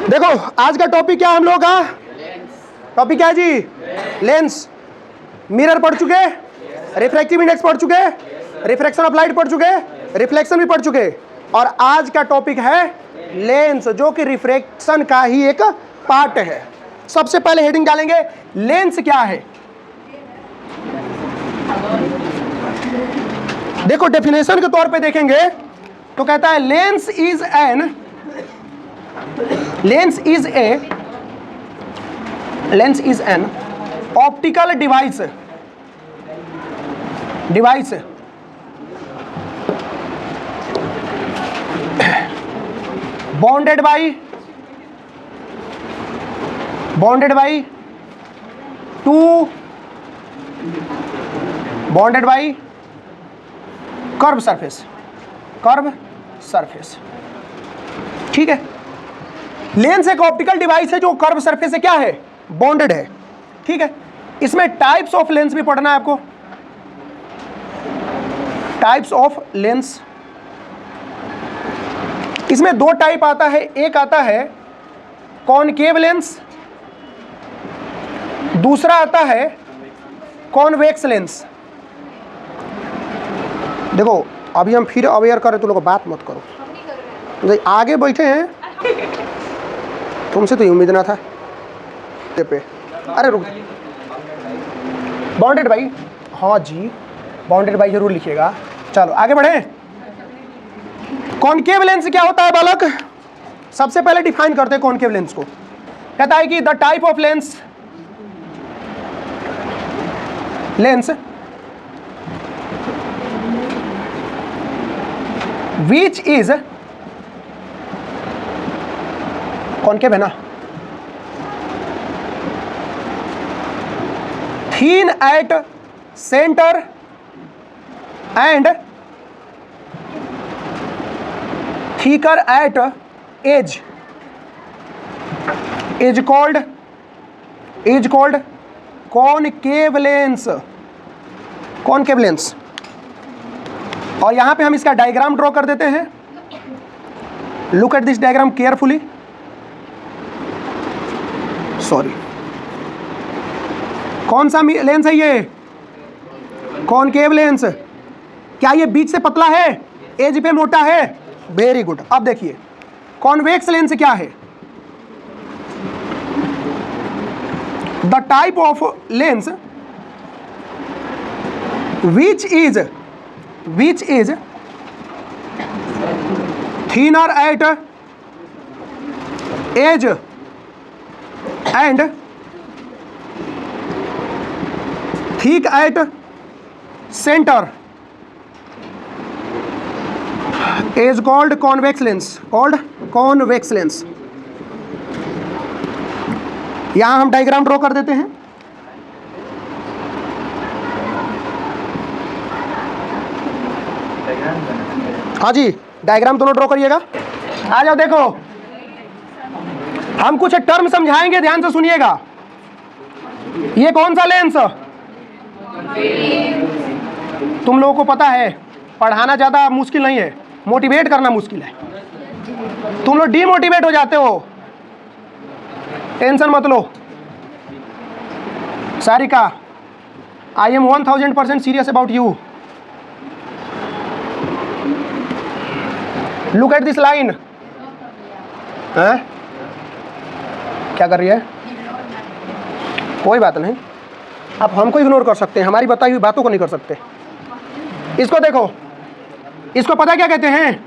देखो आज का टॉपिक क्या है हम लोग का? टॉपिक क्या है जी? लेंस। मिरर पढ़ चुके, रिफ्रैक्टिव इंडेक्स पढ़ चुके, रिफ्रैक्शन ऑफ लाइट पढ़ चुके, रिफ्लेक्शन भी पढ़ चुके, और आज का टॉपिक है लेंस, जो कि रिफ्रैक्शन का ही एक पार्ट है। सबसे पहले हेडिंग डालेंगे, लेंस क्या है। देखो डेफिनेशन के तौर पे देखेंगे तो कहता है lens is an optical device bonded by curve surface. ठीक है, लेंस एक ऑप्टिकल डिवाइस है जो कर्व सरफेस से क्या है, बॉन्डेड है। ठीक है, इसमें टाइप्स ऑफ लेंस भी पढ़ना है आपको। टाइप्स ऑफ लेंस, इसमें दो टाइप आता है। एक आता है कॉनकेव लेंस, दूसरा आता है कॉन्वेक्स लेंस। देखो अभी हम फिर अवेयर करें तो लोग बात मत करो, आगे बैठे हैं, तुमसे तो उम्मीद ना था पे। अरे रुक, बॉन्डेड बाई, हाँ जी बॉन्डेड बाई जरूर लिखिएगा। चलो आगे बढ़े। कॉनकेव लेंस क्या होता है बालक? सबसे पहले डिफाइन करते हैं कॉनकेव लेंस को। कहता है कि the type of lens which is concave है ना, thin at centre and thicker at edge is called concave lens। और यहां पे हम इसका डायग्राम ड्रॉ कर देते हैं। Look at this diagram carefully. Sorry, कौन सा लेंस है ये? Concave lens. क्या ये बीच से पतला है, एज पे मोटा है? Very good. अब देखिए कॉन्वेक्स लेंस क्या है? The type of lens which is thinner at edge and thick at centre is called convex lens। यहां हम डायग्राम ड्रॉ कर देते हैं। हाँ जी, डायग्राम दोनों ड्रॉ करिएगा। आ जाओ, देखो हम कुछ टर्म समझाएंगे, ध्यान से सुनिएगा। ये कौन सा लेंस? तुम लोगों को पता है पढ़ाना ज्यादा मुश्किल नहीं है, मोटिवेट करना मुश्किल है। तुम लोग डीमोटिवेट हो जाते हो, टेंशन मत लो। Sarika, I am 1000% serious about you. Look at this line. क्या कर रही है? कोई बात नहीं, आप हमको इग्नोर कर सकते हैं, हमारी बताई हुई बातों को नहीं कर सकते। इसको देखो, इसको पता क्या कहते हैं?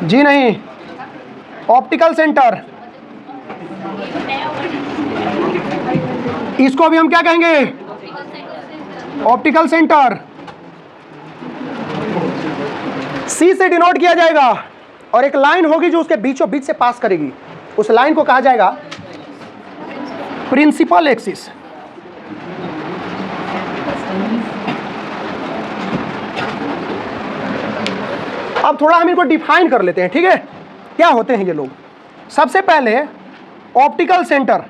जी नहीं, ऑप्टिकल सेंटर। इसको भी हम क्या कहेंगे? Optical centre. सी से डिनोट किया जाएगा और एक लाइन होगी जो उसके बीचों बीच से पास करेगी। उस लाइन को कहा जाएगा प्रिंसिपल एक्सिस। अब थोड़ा हम इनको डिफाइन कर लेते हैं, ठीक है? क्या होते हैं ये लोग? सबसे पहले ऑप्टिकल सेंटर,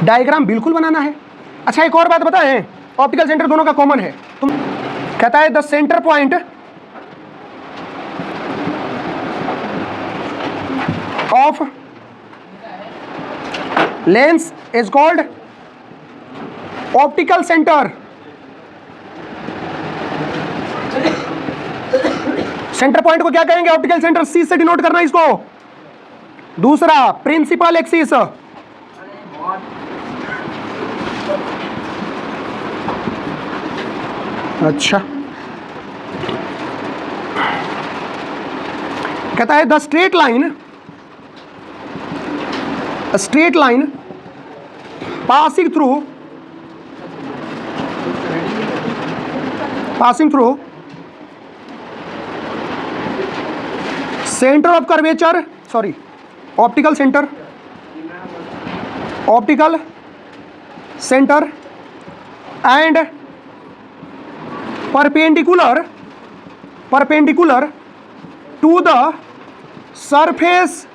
डायग्राम बिल्कुल बनाना है। अच्छा एक और बात बताएं, ऑप्टिकल सेंटर दोनों का कॉमन है। तुम कहता है the centre point of lens is called optical center. Centre point को क्या कहेंगे? ऑप्टिकल सेंटर, सी से डिनोट करना इसको। दूसरा प्रिंसिपल एक्सिस, अच्छा कहता है the straight line passing through centre of curvature, sorry optical centre and perpendicular to the surface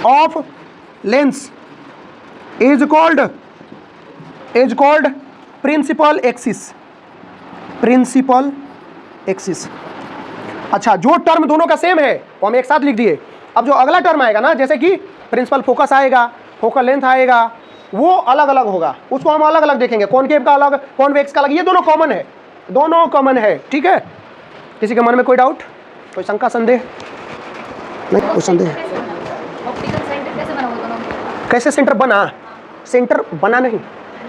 of lens is called principal axis. अच्छा, जो टर्म दोनों का सेम है वो हम एक साथ लिख दिए। अब जो अगला टर्म आएगा ना, जैसे कि प्रिंसिपल फोकस आएगा, फोकल लेंथ आएगा, वो अलग अलग होगा, उसको हम अलग अलग देखेंगे। कॉनकेव का अलग, कॉन्वेक्स का अलग, ये दोनों कॉमन है, ठीक है। किसी के मन में कोई डाउट, कोई शंका, संदेह? नहीं, कोई संदेह? ऑप्टिकल सेंटर कैसे बना हुआ दोनों? कैसे सेंटर बना? सेंटर बना नहीं,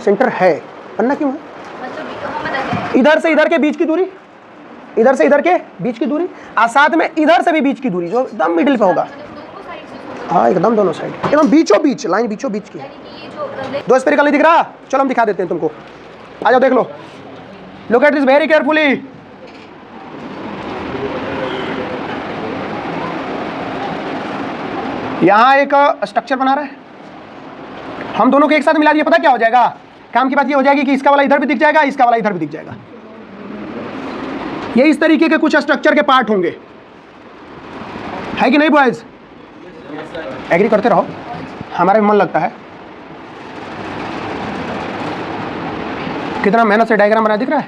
सेंटर है। बनना क्यों है? मतलब इधर से इधर के बीच की दूरी, इधर से इधर के बीच की दूरी, और साथ में इधर से भी बीच की दूरी, जो एकदम मिडिल पे होगा। हाँ, एकदम दोनों साइड, एकदम बीचों बीच, लाइन बीचों बीच की। दो स्फेरिकल नहीं दिख रहा? चलो हम दिखा देते हैं तुमको, आ जाओ देख लो। Look at this very carefully. यहां एक स्ट्रक्चर बना रहा है, हम दोनों को एक साथ मिला दिया, पता क्या हो जाएगा? काम की बात ये हो जाएगी कि इसका वाला इधर भी दिख जाएगा, इसका वाला इधर भी दिख जाएगा। ये इस तरीके के कुछ स्ट्रक्चर के पार्ट होंगे, है कि नहीं बॉयज? एग्री करते रहो, हमारा भी मन लगता है। कितना मेहनत से डायग्राम बना, दिख रहा है?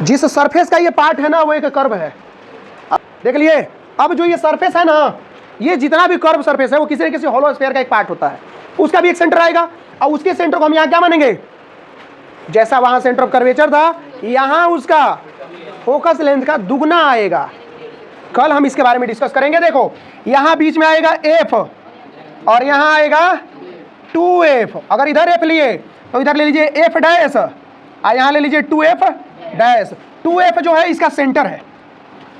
जिस सरफेस का ये पार्ट है ना, वो एक कर्व है। देख लिए, अब जो ये सरफेस है ना, ये जितना भी कर्व सरफेस है, वो किसी न किसी होलो स्फीयर का एक पार्ट होता है। उसका भी एक सेंटर आएगा, और उसके सेंटर को हम यहाँ क्या मानेंगे? जैसा वहां सेंटर ऑफ कर्वेचर था, यहाँ उसका फोकस लेंथ का दुगना आएगा। कल हम इसके बारे में डिस्कस करेंगे। देखो, यहाँ बीच में आएगा एफ और यहाँ आएगा 2f। अगर इधर एफ लिए तो इधर ले लीजिए एफ डैश, और यहाँ ले लीजिए 2f डैश। 2f जो है इसका सेंटर है,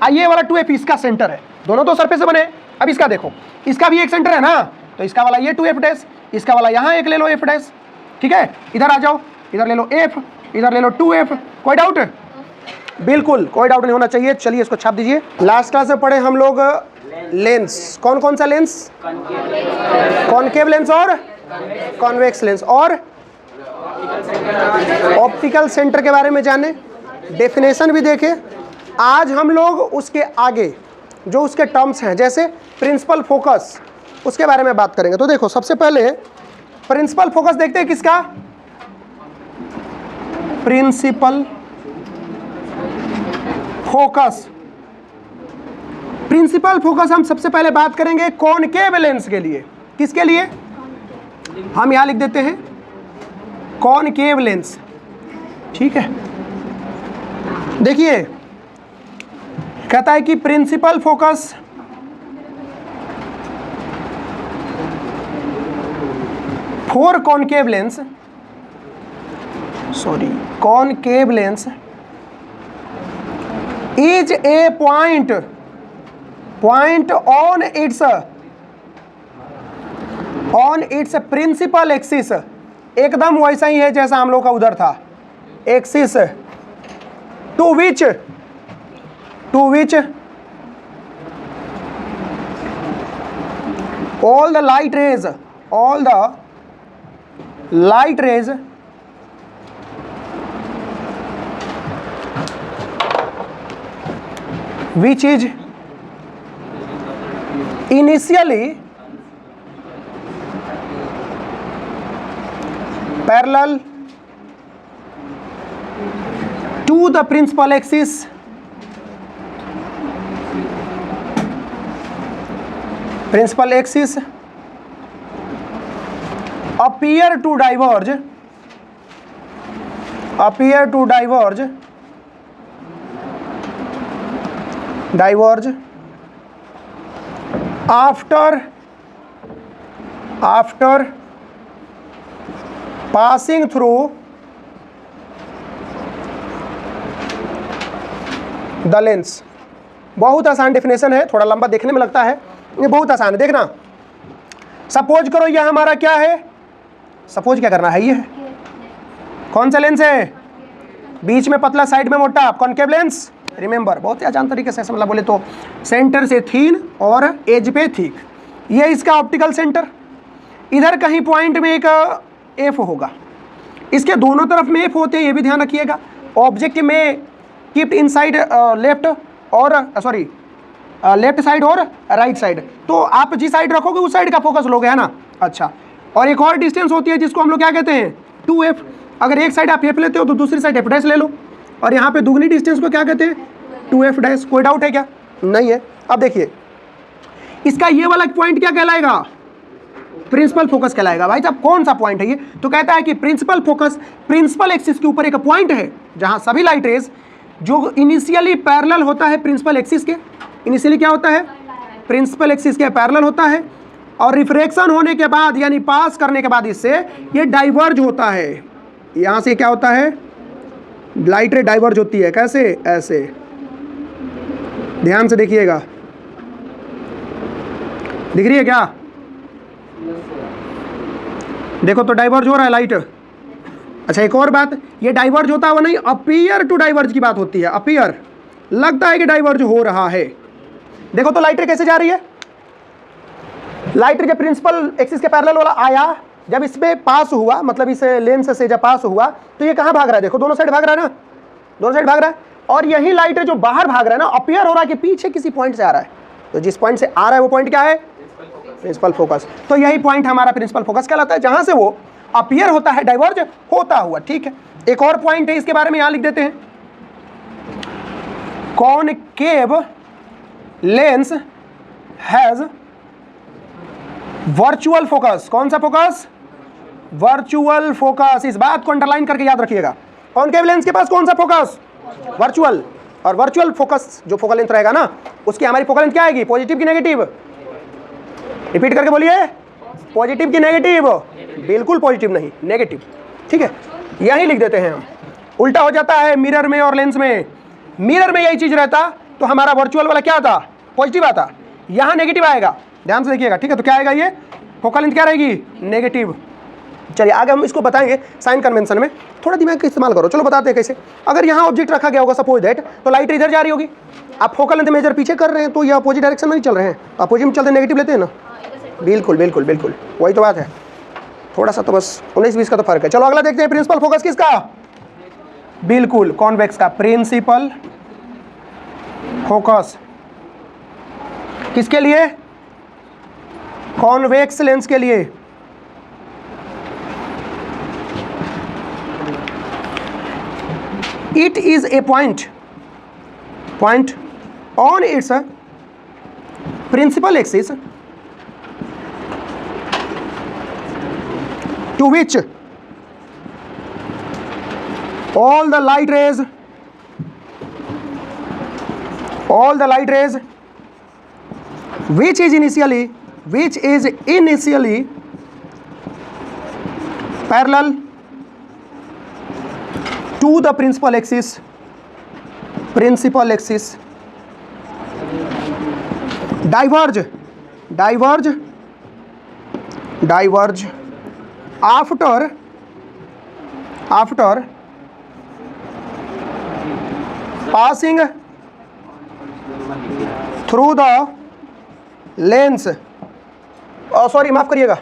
और ये वाला 2f इसका सेंटर है। दोनों तो सरफेस से बने। अब इसका देखो, इसका भी एक सेंटर है ना, तो इसका वाला ये 2f डैश, इसका वाला यहाँ एक ले लो f डैश, ठीक है। इधर आ जाओ, इधर ले लो f, इधर ले लो 2f। कोई डाउट? बिल्कुल कोई डाउट नहीं होना चाहिए। चलिए इसको छाप दीजिए। लास्ट क्लास में पढ़े हम लोग लेंस, कौन कौन सा लेंस? कॉनकेव लेंस और कॉन्वेक्स लेंस, और ऑप्टिकल सेंटर के बारे में जाने, डेफिनेशन भी देखे। आज हम लोग उसके आगे जो उसके टर्म्स हैं, जैसे प्रिंसिपल फोकस, उसके बारे में बात करेंगे। तो देखो, सबसे पहले प्रिंसिपल फोकस देखते हैं किसका? Principal focus. प्रिंसिपल फोकस हम सबसे पहले बात करेंगे कॉनकेव लेंस के लिए। किसके लिए? हम यहां लिख देते हैं कॉनकेव लेंस, ठीक है। देखिए, कहता है कि principal focus for concave lens, concave lens is a point on its principal axis. एकदम वैसा ही है जैसा हम लोग का उधर था, axis to which all the light rays which is initially parallel to the principal axis appear to diverge after passing through the lens। बहुत आसान डेफिनेशन है, थोड़ा लंबा देखने में लगता है, ये बहुत आसान है। देखना, सपोज करो यह हमारा क्या है, सपोज क्या करना है, ये है कौन सा लेंस है, बीच में पतला साइड में मोटा, कॉनकेव लेंस। रिमेंबर, बहुत ही आसान तरीके से मतलब बोले तो सेंटर से थीन और एज पे थिक, ये इसका ऑप्टिकल सेंटर। इधर कहीं पॉइंट में एक एफ होगा, इसके दोनों तरफ में एफ होते हैं, ये भी ध्यान रखिएगा। ऑब्जेक्ट में कीप इनसाइड लेफ्ट और सॉरी लेफ्ट साइड और राइट साइड, तो आप जिस साइड रखोगे उस साइड का फोकस लोगे, है ना। अच्छा, और एक और डिस्टेंस होती है जिसको हम लोग क्या कहते हैं, 2f। अगर एक साइड आप f लेते हो तो दूसरी साइड f' ले लो, और यहाँ पे दुगनी डिस्टेंस को क्या कहते हैं, 2f'। कोई डाउट है क्या? नहीं है। अब देखिए इसका ये वाला पॉइंट क्या कहलाएगा, प्रिंसिपल फोकस कहलाएगा। भाई साहब कौन सा पॉइंट है ये, तो कहता है कि प्रिंसिपल फोकस प्रिंसिपल एक्सिस के ऊपर एक पॉइंट है जहाँ सभी लाइट रेज जो इनिशियली पैरेलल होता है प्रिंसिपल एक्सिस के, इनिशियली क्या होता है, प्रिंसिपल एक्सिस के पैरेलल होता है, और रिफ्रैक्शन होने के बाद यानी पास करने के बाद इससे ये डाइवर्ज होता है। यहाँ से क्या होता है, लाइट रे डाइवर्ज होती है, कैसे, ऐसे। ध्यान से देखिएगा, दिख रही है क्या, देखो तो डाइवर्ज हो रहा है लाइट। अच्छा एक और बात, ये डाइवर्ज होता हुआ नहीं, अपीयर टू डाइवर्ज की बात होती है। अपीयर लगता है कि डाइवर्ज हो रहा है। देखो तो लाइट रे कैसे जा रही है, लाइट रे जब प्रिंसिपल एक्सिस के पैरेलल वाला आया, जब इस पे पास हुआ, मतलब इस लेंस से जब पास हुआ तो ये कहाँ भाग रहा है, देखो दोनों साइड भाग रहा है ना, दोनों साइड भाग रहा है। और यही लाइट रे जो बाहर भाग रहा है ना, अपीयर हो रहा है कि पीछे किसी पॉइंट से आ रहा है, तो जिस पॉइंट से आ रहा है वो पॉइंट क्या है, प्रिंसिपल फोकस। तो यही पॉइंट हमारा प्रिंसिपल फोकस कहलाता है, जहां से वो अपीयर होता है, डाइवर्ज होता हुआ। ठीक है, एक और पॉइंट है, इसके बारे में यहां लिख देते हैं, concave lens has virtual focus. कौन सा फोकस, वर्चुअल फोकस। इस बात को अंडरलाइन करके याद रखिएगा, कॉनकेव लेंस के पास कौन सा फोकस, वर्चुअल। और वर्चुअल फोकस जो फोकल लेंथ रहेगा ना, उसकी हमारी फोकल लेंथ क्या आएगी, पॉजिटिव की नेगेटिव, रिपीट करके बोलिए, पॉजिटिव की नेगेटिव, बिल्कुल पॉजिटिव नहीं, नेगेटिव। ठीक है, यही लिख देते हैं हम। उल्टा हो जाता है मिरर में और लेंस में, मिरर में यही चीज रहता तो हमारा वर्चुअल वाला क्या आता, पॉजिटिव आता, यहाँ नेगेटिव आएगा। ध्यान से देखिएगा, ठीक है। तो क्या आएगा, ये फोकल लेंथ क्या रहेगी, नेगेटिव। चलिए आगे हम इसको बताएंगे साइन कन्वेंशन में, थोड़ा दिमाग का इस्तेमाल करो। चलो बताते हैं कैसे। अगर यहाँ ऑब्जेक्ट रखा गया होगा सपोज दैट, तो लाइट इधर जा रही होगी, आप फोकल लेंथ मेजर पीछे कर रहे हैं तो ये अपोजिट डायरेक्शन में नहीं चल रहे हैं, अपोजिट में चलते नेगेटिव लेते हैं ना। बिल्कुल बिल्कुल बिल्कुल, वही तो बात है, थोड़ा सा तो बस 19-20 का तो फर्क है। चलो अगला देखते हैं, प्रिंसिपल फोकस किसका, बिल्कुल कॉन्वेक्स का। प्रिंसिपल फोकस किसके लिए, कॉन्वेक्स लेंस के लिए। It is a point on its principal axis to which all the light rays which is initially parallel to the principal axis diverge after passing through the lens, sorry माफ करिएगा,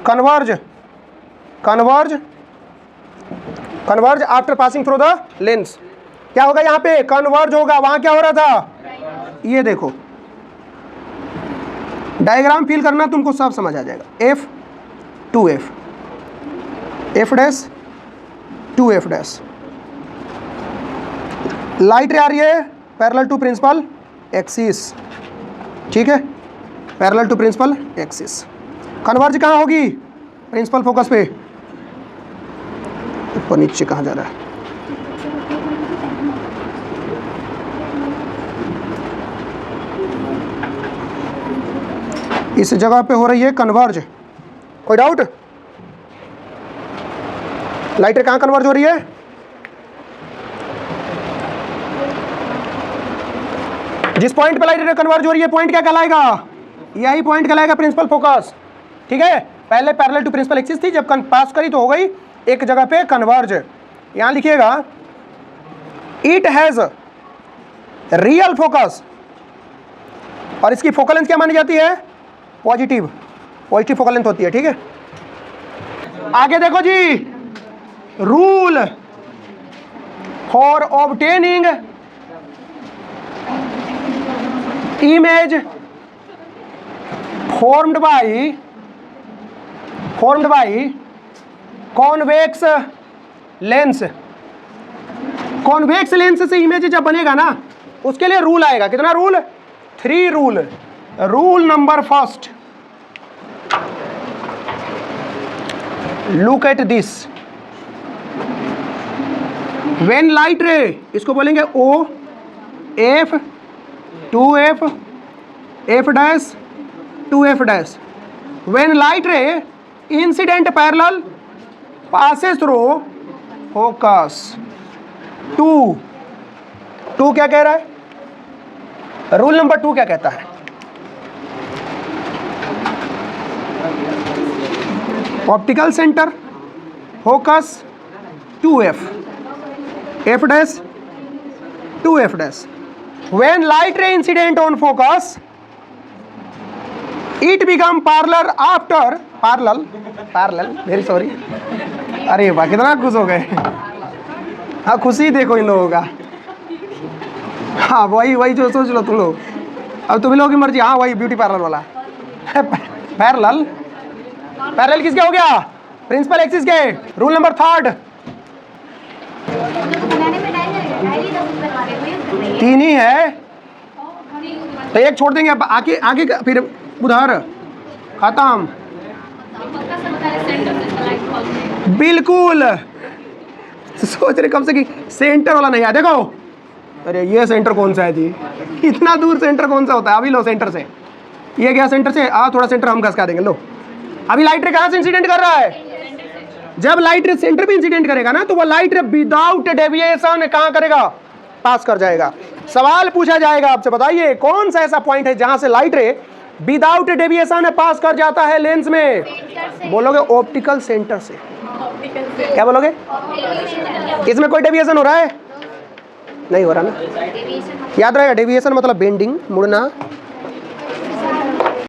converge after passing through the lens. क्या होगा यहाँ पे, converge होगा, वहां क्या हो रहा था, ये देखो डायग्राम फील करना, तुमको सब समझ आ जाएगा। F to F, F dash to F dash, light ray आ रही है पैरेलल टू प्रिंसिपल एक्सिस, ठीक है, parallel to principal axis. Converge कहाँ होगी? प्रिंसिपल फोकस पे। ऊपर नीचे कहाँ जा रहा है? इस जगह पे हो रही है कन्वर्ज। कोई डाउट? लाइट रे कहाँ कन्वर्ज हो रही है? जिस पॉइंट पे लाइट रे कन्वर्ज हो रही है पॉइंट क्या कहलाएगा? यही पॉइंट कहलाएगा प्रिंसिपल फोकस, ठीक है। पहले पैरेलल टू प्रिंसिपल एक्सिस थी, जब पास करी तो हो गई एक जगह पे कन्वर्ज। यहां लिखिएगा इट हैज रियल फोकस, और इसकी फोकल लेंथ क्या मानी जाती है? पॉजिटिव फोकल लेंथ होती है, ठीक है। आगे देखो जी, rule for obtaining image formed by convex lens। Convex lens से इमेज जब बनेगा ना, उसके लिए रूल आएगा। कितना rule? 3 rule. Rule number first, look at this. When light ray, इसको बोलेंगे O, F, 2F, F dash, 2F dash. When light ray incident parallel passes through focus 2 क्या कह रहा है? रूल नंबर 2 क्या कहता है? Optical centre focus 2F, F dash, 2F dash. When light ray incident on focus, it become parallel, very sorry। अरे वाह, कितना खुश हो गए। हाँ, खुशी देखो इन लोगों का। हाँ, वही जो सोच लो तुम लोग। अब तुम लोगों की मर्जी। हाँ, वही ब्यूटी पार्लर वाला। पैरेलल किसके हो गया? प्रिंसिपल एक्सिस के। रूल नंबर 3 3 ही है, तो एक छोड़ देंगे। आगे फिर उधर खत्म। बिल्कुल सोच रहे कब से कि सेंटर वाला नहीं है। देखो, अरे ये सेंटर कौन सा है जी? इतना दूर सेंटर कौन सा होता है? अभी लो सेंटर से, ये गया सेंटर से। थोड़ा सेंटर हम घसका देंगे। लो, अभी लाइट रे कहाँ से इंसिडेंट कर रहा है? जब लाइट रे सेंटर पे इंसिडेंट करेगा ना, तो वो लाइट रे विदाउट डेविएशन कहाँ करेगा? पास कर जाएगा। सवाल पूछा जाएगा आपसे, बताइए कौन सा ऐसा पॉइंट है जहां से लाइट रे विदाउट डेविएशन पास कर जाता है लेंस में? बोलोगे ऑप्टिकल सेंटर से। क्या बोलोगे? इसमें कोई डेविएशन हो रहा है? नहीं हो रहा ना। याद रहेगा, डेविएशन मतलब बेंडिंग, मुड़ना,